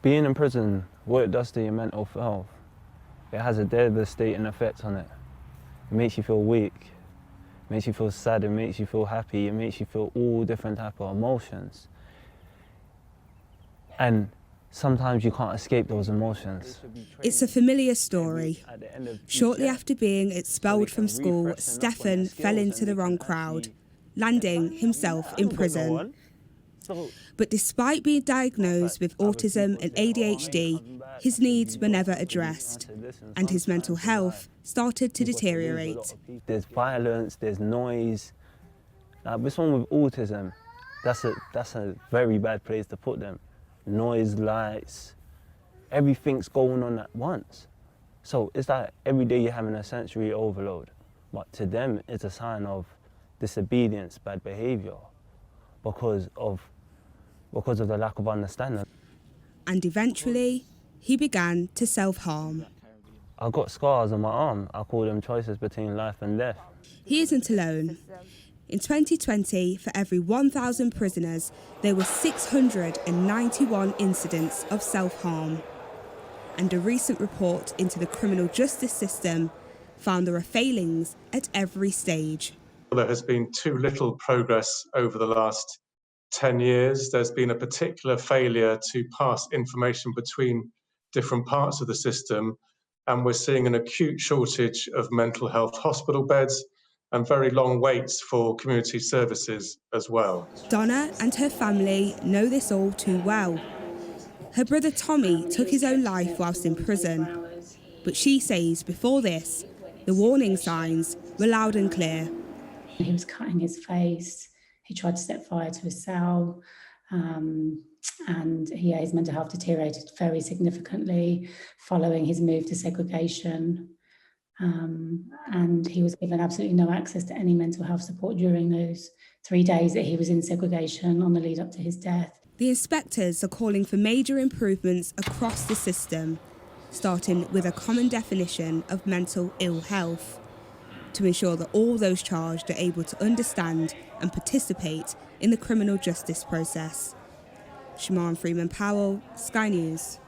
Being in prison, what it does to your mental health, it has a devastating effect on it. It makes you feel weak, it makes you feel sad, it makes you feel happy, it makes you feel all different type of emotions. And sometimes you can't escape those emotions. It's a familiar story. Shortly after being expelled from school, Stefan fell into the wrong crowd, landing himself in prison. But despite being diagnosed with autism and ADHD, his needs were never addressed, and his mental health started to deteriorate. There's violence, there's noise. Like with someone with autism, that's a very bad place to put them. Noise, lights, everything's going on at once. So it's like every day you're having a sensory overload. But to them, it's a sign of disobedience, bad behaviour, because of the lack of understanding. And eventually, he began to self-harm. I got scars on my arm. I call them choices between life and death. He isn't alone. In 2020, for every 1,000 prisoners, there were 691 incidents of self-harm. And a recent report into the criminal justice system found there are failings at every stage. There has been too little progress over the last 10 years. There's been a particular failure to pass information between different parts of the system, and we're seeing an acute shortage of mental health hospital beds and very long waits for community services as well. Donna and her family know this all too well. Her brother Tommy took his own life whilst in prison, but she says before this, the warning signs were loud and clear. He was cutting his face, he tried to set fire to his cell, and his mental health deteriorated very significantly following his move to segregation. And he was given absolutely no access to any mental health support during those 3 days that he was in segregation on the lead up to his death. The inspectors are calling for major improvements across the system, starting with a common definition of mental ill health, to ensure that all those charged are able to understand and participate in the criminal justice process. Shamaan Freeman-Powell, Sky News.